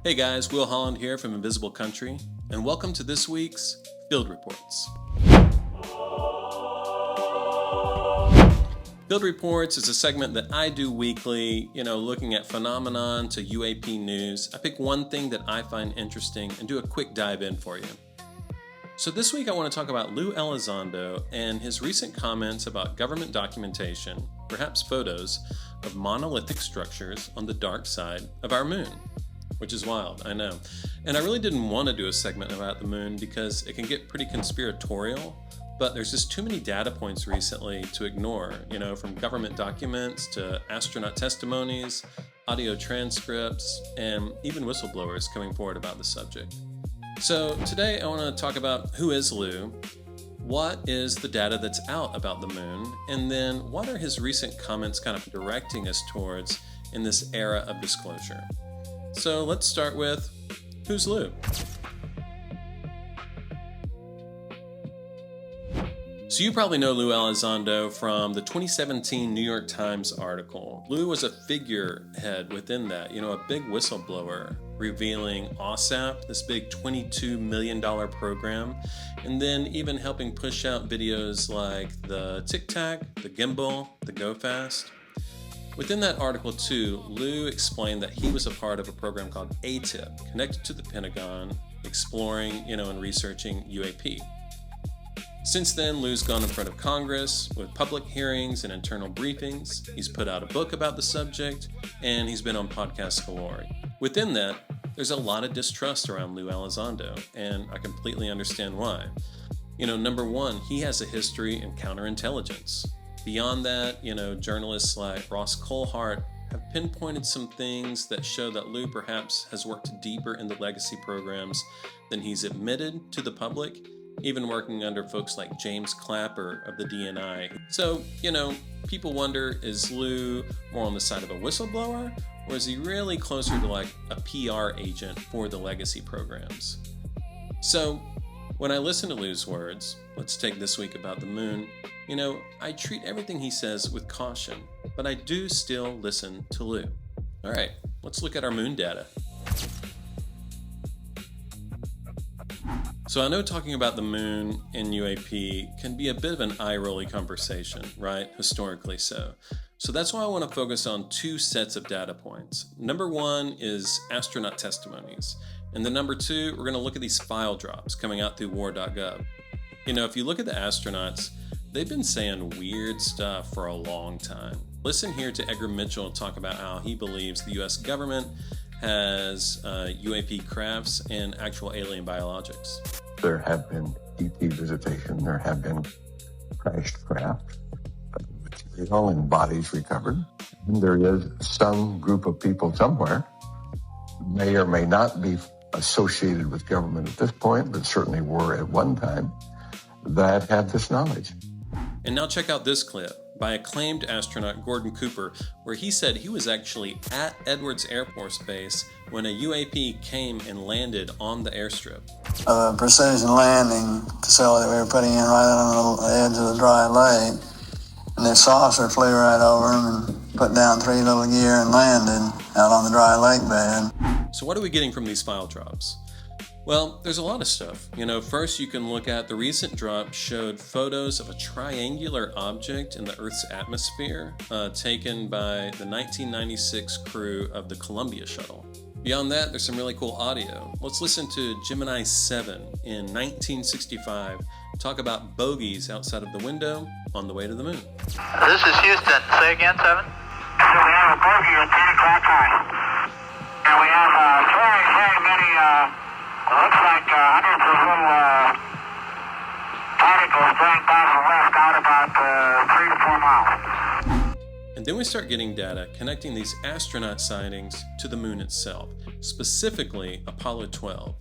Hey guys, Will Holland here from Invisible Country, and welcome to this week's Field Reports. Field Reports is a segment that I do weekly, looking at phenomenon to UAP news. I pick one thing that I find interesting and do a quick dive in for you. So this week I want to talk about Lue Elizondo and his recent comments about government documentation, perhaps photos, of monolithic structures on the dark side of our moon. Which is wild, I know. And I really didn't want to do a segment about the moon because it can get pretty conspiratorial, but there's just too many data points recently to ignore, from government documents to astronaut testimonies, audio transcripts, and even whistleblowers coming forward about the subject. So today I want to talk about who is Lue, what is the data that's out about the moon, and then what are his recent comments kind of directing us towards in this era of disclosure. So let's start with, who's Lue? So you probably know Lue Elizondo from the 2017 New York Times article. Lue was a figurehead within that, a big whistleblower revealing OSAP, this big $22 million program, and then even helping push out videos like the Tic Tac, the Gimbal, the Go Fast. Within that article too, Lue explained that he was a part of a program called ATIP, connected to the Pentagon, exploring, and researching UAP. Since then, Lue's gone in front of Congress with public hearings and internal briefings. He's put out a book about the subject, and he's been on podcasts galore. Within that, there's a lot of distrust around Lue Elizondo, and I completely understand why. Number one, he has a history in counterintelligence. Beyond that, journalists like Ross Coulthart have pinpointed some things that show that Lue perhaps has worked deeper in the legacy programs than he's admitted to the public, even working under folks like James Clapper of the DNI. So, people wonder, is Lue more on the side of a whistleblower, or is he really closer to like a PR agent for the legacy programs? So, when I listen to Lue's words, let's take this week about the moon, I treat everything he says with caution, but I do still listen to Lue. All right, let's look at our moon data. So I know talking about the moon and UAP can be a bit of an eye-rolly conversation, right? Historically so. So that's why I want to focus on two sets of data points. Number one is astronaut testimonies. And then number two, we're going to look at these file drops coming out through war.gov. If you look at the astronauts, they've been saying weird stuff for a long time. Listen here to Edgar Mitchell talk about how he believes the U.S. government has UAP crafts and actual alien biologics. There have been ET visitation, there have been crashed craft, material and bodies recovered. And there is some group of people somewhere, may or may not be associated with government at this point, but certainly were at one time, that have this knowledge. And now check out this clip by acclaimed astronaut Gordon Cooper, where he said he was actually at Edwards Air Force Base when a UAP came and landed on the airstrip. A precision landing facility we were putting in right on the edge of the dry lake, and this saucer flew right over him and put down 3 little gear and landed out on the dry lake bed. So what are we getting from these file drops? Well, there's a lot of stuff. First you can look at the recent drop showed photos of a triangular object in the Earth's atmosphere taken by the 1996 crew of the Columbia shuttle. Beyond that, there's some really cool audio. Let's listen to Gemini 7 in 1965 talk about bogies outside of the window on the way to the moon. This is Houston. Say again, 7? So we have a bogey at 10 o'clock time. And we have very many... looks like hundreds of little particles going by from west out about 3 to 4 miles. And then we start getting data connecting these astronaut sightings to the moon itself, specifically Apollo 12.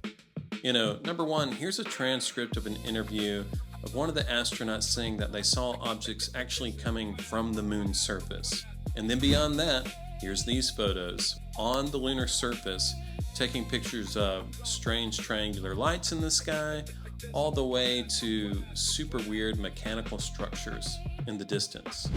Number one, here's a transcript of an interview of one of the astronauts saying that they saw objects actually coming from the moon's surface. And then beyond that, here's these photos on the lunar surface taking pictures of strange triangular lights in the sky, all the way to super weird mechanical structures in the distance.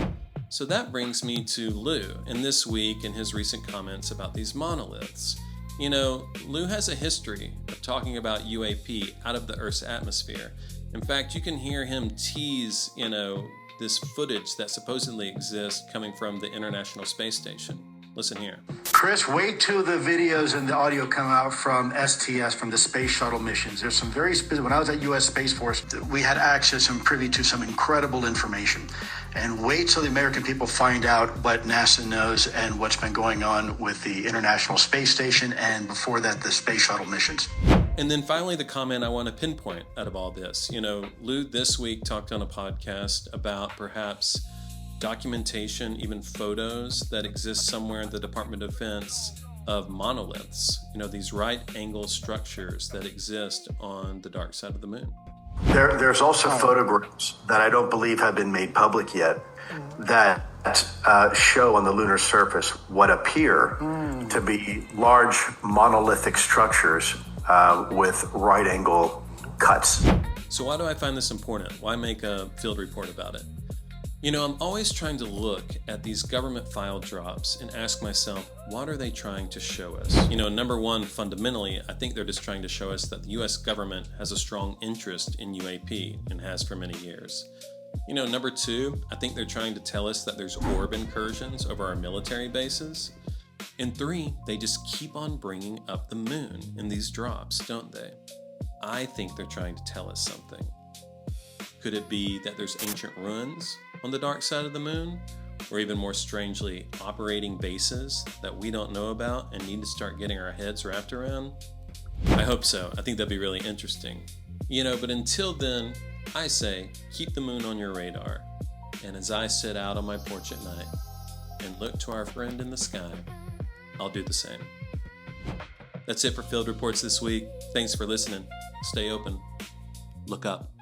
So that brings me to Lue, and this week in his recent comments about these monoliths. You know, Lue has a history of talking about UAP out of the Earth's atmosphere. In fact, you can hear him tease, this footage that supposedly exists coming from the International Space Station. Listen here. Chris, wait till the videos and the audio come out from STS, from the space shuttle missions. There's some very specific. When I was at U.S. Space Force, we had access and privy to some incredible information. And wait till the American people find out what NASA knows and what's been going on with the International Space Station, and before that, the space shuttle missions. And then finally, the comment I want to pinpoint out of all this. Lue this week talked on a podcast about perhaps documentation, even photos that exist somewhere in the Department of Defense of monoliths, these right-angle structures that exist on the dark side of the moon. There's also photographs that I don't believe have been made public yet that show on the lunar surface what appear to be large monolithic structures with right-angle cuts. So why do I find this important? Why make a field report about it? I'm always trying to look at these government file drops and ask myself, what are they trying to show us? Number one, fundamentally, I think they're just trying to show us that the US government has a strong interest in UAP and has for many years. Number two, I think they're trying to tell us that there's orb incursions over our military bases. And three, they just keep on bringing up the moon in these drops, don't they? I think they're trying to tell us something. Could it be that there's ancient ruins on the dark side of the moon? Or even more strangely, operating bases that we don't know about and need to start getting our heads wrapped around? I hope so. I think that'd be really interesting. But until then, I say, keep the moon on your radar. And as I sit out on my porch at night and look to our friend in the sky, I'll do the same. That's it for Field Reports this week. Thanks for listening. Stay open. Look up.